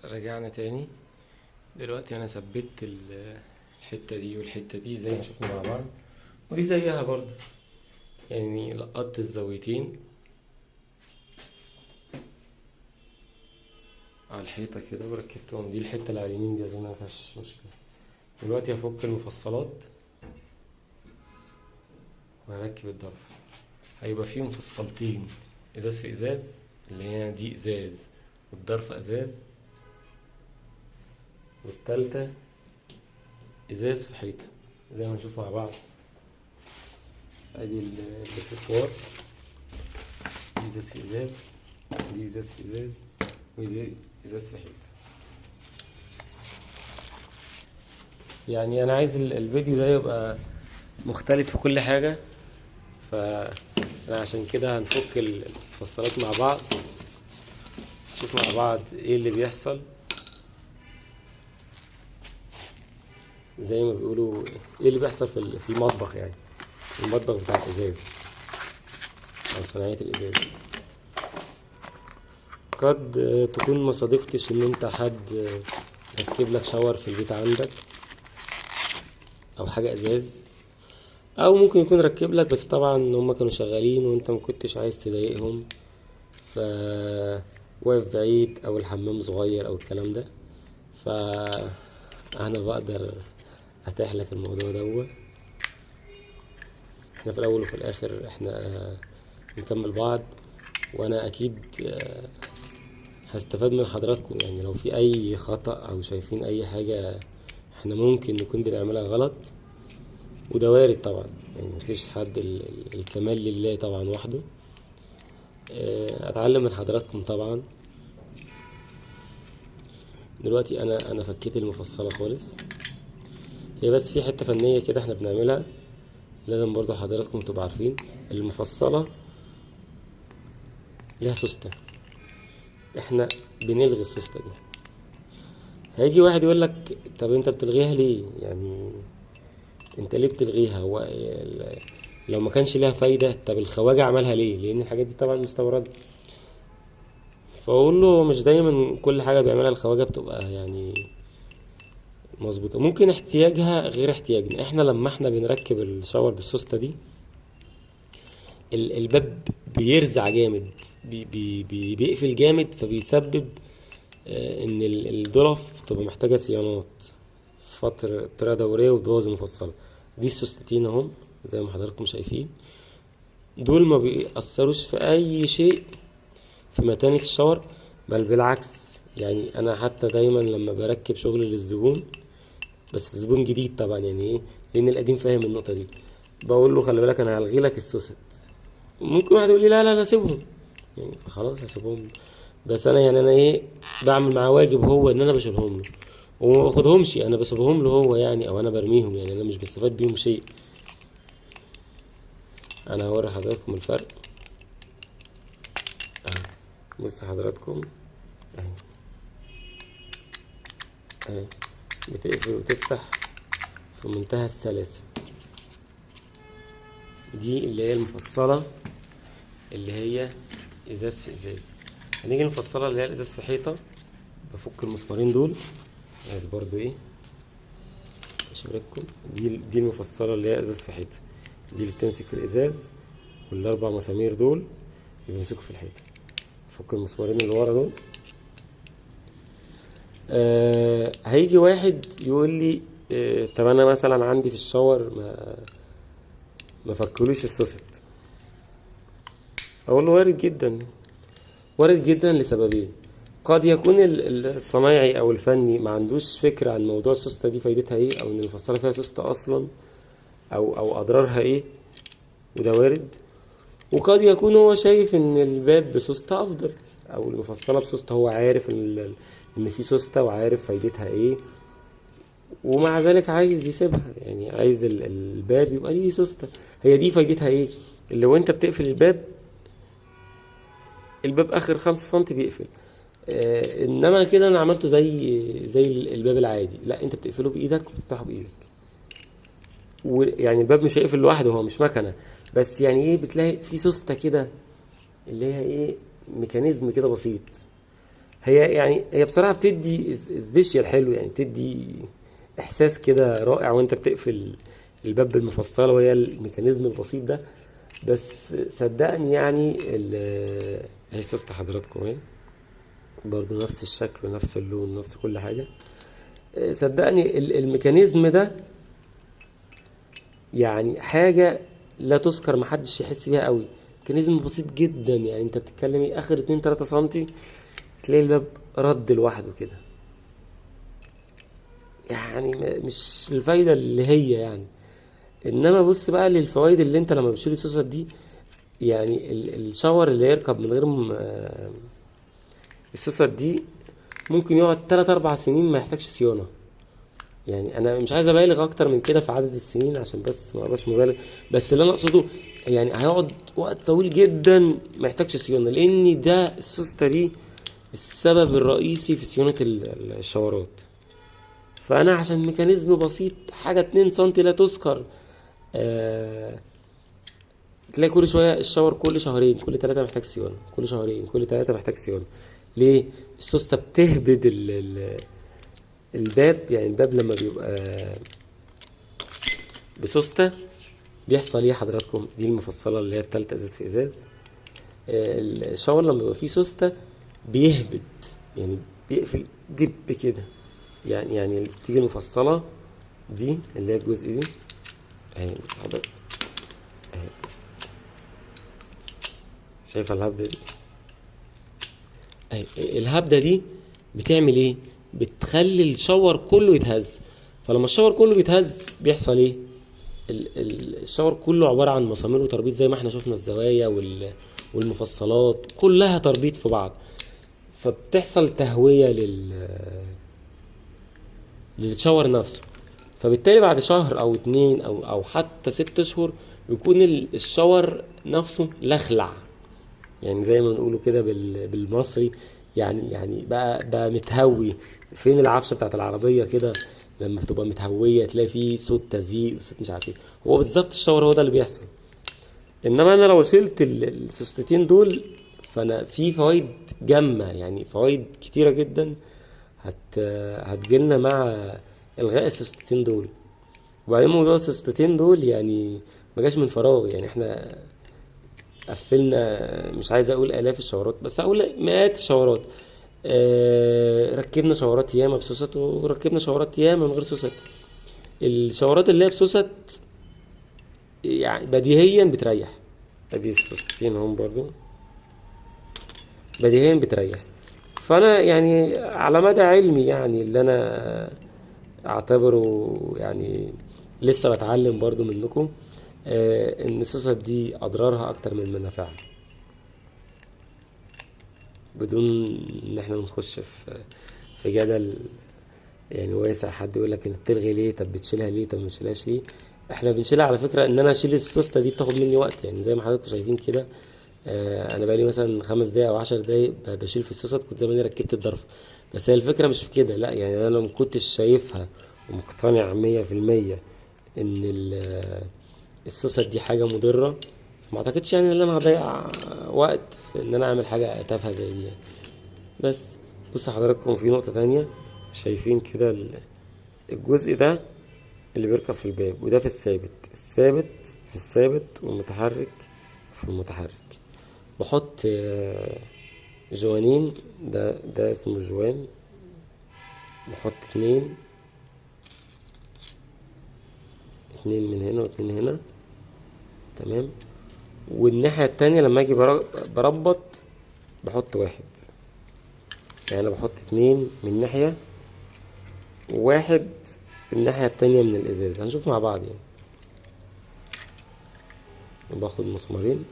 رجعنا تاني. دلوقتي انا ثبت الحتة دي والحتة دي زي ما شفنا مع بعض، ودي زيها برضو. يعني لقطت الزاويتين على الحيطة كده وركبتهم. دي الحتة اللي على اليمين دي اظن مفيهاش مشكلة. دلوقتي هفك المفصلات وهركب الضرف. هيبقى فيه مفصلتين، ازاز في ازاز، اللي هي دي ازاز والضرفة ازاز، والتالتة ازاز في حيطة زي ما نشوف مع بعض. ادي الاكسسوار، دي ازاز في ازاز، دي ازاز في ازاز، ودي ازاز في حيطة. يعني انا عايز الفيديو ده يبقى مختلف في كل حاجة، فانا عشان كده هنفك المفصلات مع بعض، نشوف مع بعض ايه اللي بيحصل. زي ما بيقولوا ايه اللي بيحصل في المطبخ، يعني المطبخ بتاع الازاز او صناعية الازاز. قد تكون ما صادفتش ان انت حد ركب لك شاور في البيت عندك او حاجة ازاز، او ممكن يكون ركب لك بس طبعا هما كانوا شغالين وانت ما كنتش عايز تضايقهم، ف واقف بعيد او الحمام صغير او الكلام ده. ف انا بقدر اتاح لك الموضوع ده. احنا في الاول وفي الاخر احنا نكمل بعض، وانا اكيد هستفاد من حضراتكم. يعني لو في اي خطأ او شايفين اي حاجة احنا ممكن نكون بنعملها غلط، وده وارد طبعا، يعني مفيش حد الكمال لله طبعا وحده. اتعلم من حضراتكم طبعا. دلوقتي انا فكيت المفصلة خالص. هي بس في حتة فنية كده احنا بنعملها، لازم برضو حضراتكم تبقوا عارفين. المفصلة ليها سوستة، احنا بنلغي السوستة دي. هيجي واحد يقول لك طب انت بتلغيها ليه؟ يعني انت ليه بتلغيها؟ هو لو ما كانش ليها فايدة طب الخواجة عملها ليه؟ لان الحاجات دي طبعا مستوردة. فاقول له مش دايما كل حاجة بيعملها الخواجة بتبقى يعني مظبوطة، ممكن احتياجها غير احتياجنا. احنا لما احنا بنركب الشاور بالسوستة دي الباب بيرزع جامد، بيقفل جامد، فبيسبب ان الضرف بتبقى محتاجة صيانات بطريقة دورية وتبوظ المفصلة. دي السوستتين اهم زي ما حضراتكم شايفين، دول ما بيأثروش في اي شيء في متانة الشاور، بل بالعكس. يعني انا حتى دايما لما بركب شغل للزبون، بس زبون جديد طبعا، يعني ايه، لان القديم فاهم النقطة دي، بقول له خلي بالك انا هلغي لك السوست. ممكن واحد يقول لي لا لا لا سيبهم، يعني خلاص هسيبهم، بس انا يعني انا ايه، بعمل معاه واجب هو ان انا بشيلهم له وما باخدهمش، انا بسيبهم له هو يعني، او انا برميهم، يعني انا مش بستفاد بيهم شيء. انا هوري حضراتكم الفرق اهي. بص حضراتكم اهي، اهي بتقفل وتفتح في منتهى السلاسة. دي اللي هي المفصلة اللي هي ازاز في ازاز. هنيجي المفصلة اللي هي الازاز في حيطة، بفك المسمارين دول، عايز برضو ايه اشارككم. دي المفصلة اللي هي ازاز في حيطة، دي اللي بتمسك في الازاز، والاربع مسامير دول اللي بيمسكوا في الحيطة. فك المسمارين اللي ورا دول. هيجي واحد يقول لي طب انا مثلا عندي في الشاور ما فكلوش السوست. اقول له وارد جدا، وارد جدا لسببين. قد يكون الصنايعي او الفني ما عندوش فكرة عن موضوع السوستة دي فايدتها ايه، او ان المفصلة فيها سوستة اصلا، او اضرارها ايه، وده وارد. وقد يكون هو شايف ان الباب بسوستة افضل، او المفصلة بسوستة، هو عارف ان في سوستة وعارف فايدتها ايه، ومع ذلك عايز يسيبها. يعني عايز الباب يبقى ليه سوستة. هي دي فايدتها ايه؟ اللي وانت بتقفل الباب اخر 5 سم بيقفل. انما كده انا عملته زي الباب العادي، لا انت بتقفله بايدك وبتفتحه بايدك، ويعني الباب مش هيقفل لوحده، هو مش مكنه، بس يعني ايه، بتلاقي في سوسته كده اللي هي ايه، ميكانيزم كده بسيط. هي بصراحة بتدي سبيشال حلو، يعني بتدي احساس كده رائع وانت بتقفل الباب بالمفصلة، وهي الميكانيزم البسيط ده. بس صدقني يعني هي سوست حضراتكم اهي، برضو نفس الشكل ونفس اللون ونفس كل حاجة. صدقني الميكانيزم ده يعني حاجة لا تذكر، محدش يحس بيها قوي. ميكانيزم بسيط جدا، يعني انت بتتكلمي اخر 2 3 سنتي تلاقي الباب رد لوحده كده، يعني مش الفايدة اللي هي يعني. انما بص بقى للفوائد اللي انت لما بتشيل السوست دي، يعني الشاور اللي يركب من غير السوست دي ممكن يقعد 3 4 سنين ما يحتاجش صيانة. يعني انا مش عايز ابالغ اكتر من كده في عدد السنين عشان بس ما ابقاش مبالغ، بس اللي انا اقصده يعني هيقعد وقت طويل جدا ما يحتاجش صيانه، لان ده السوسته دي السبب الرئيسي في صيانه الشاورات. فانا عشان ميكانيزم بسيط حاجه 2 سم لا تذكر، آه تلاقي كل شويه الشاور كل شهرين كل 3 محتاج صيانه، كل شهرين كل 3 محتاج صيانه. ليه؟ السوسته بتهبد الباب، يعني الباب لما بيبقى بسوسته بيحصل ايه حضراتكم؟ دي المفصله اللي هي التالتة ازاز في ازاز. الشاور لما بيبقى فيه سوسته بيهبد، يعني بيقفل دب كده. يعني تيجي المفصله دي اللي هي الجزء دي اهي، بص حضرتك اهي، شايفه الهبده دي اهي؟ الهبده دي بتعمل ايه؟ بتخلي الشاور كله يتهز. فلما الشاور كله بيتهز بيحصل ايه؟ الشاور كله عبارة عن مسامير وتربيط، زي ما احنا شفنا الزوايا والمفصلات كلها تربيط في بعض، فبتحصل تهوية للشاور نفسه. فبالتالي بعد شهر او 2 او حتى 6 اشهر بيكون الشاور نفسه لخلع، يعني زي ما بنقوله كده بالمصري، يعني بقى متهوي. فين العفشه بتاعت العربيه كده لما بتبقى متهويه تلاقي فيه صوت تزييق وصوت مش عارف ايه؟ هو بالظبط الشاور هو ده اللي بيحصل. انما انا لو شلت السوستتين دول فانا في فوائد جامه، يعني فوائد كتيره جدا هتجيلنا مع الغاء السوستتين دول. وبعدين موضوع السوستتين دول يعني ما جاش من فراغ، يعني احنا قفلنا مش عايز اقول الاف الشاورات، بس هقول مئات الشاورات. ركبنا شاورات ياما بسوست وركبنا شاورات ياما من غير سوست. الشاورات اللي هي بسوست يعني بديهيا بتريح، ادي السوستين هم برضو بديهيا بتريح. فانا يعني على مدى علمي يعني اللي انا اعتبره يعني لسه بتعلم برضو منكم، ان السوست دي اضرارها اكتر من منافعها، بدون ان احنا نخش في جدل يعني واسع. حد يقول لك انت بتلغي ليه؟ طب بتشيلها ليه؟ طب ما تشيلهاش ليه؟ احنا بنشيلها على فكره، ان انا اشيل السوسته دي بتاخد مني وقت، يعني زي ما حضراتكم شايفين كده. انا بقالي مثلا 5 دقايق او 10 دقايق بشيل في السوست، كنت زماني ركبت الضرف. بس هي الفكره مش في كده، لا يعني انا لو مكنتش شايفها ومقتنع 100% ان السوست دي حاجه مضره، ما اعتقدش يعني ان انا هضيع وقت في ان انا اعمل حاجه تافهه زي دي يعني. بس بص حضراتكم في نقطه تانية، شايفين كده الجزء ده اللي بيركب في الباب، وده في الثابت، الثابت في الثابت والمتحرك في المتحرك. بحط جوانين، ده اسمه جوان، بحط 2 من هنا و2 هنا، تمام. والناحية التانية لما اجي بربط بحط 1، يعني انا بحط 2 من ناحية و1 الناحية التانية من الازاز. هنشوف مع بعض يعني. باخد مسمارين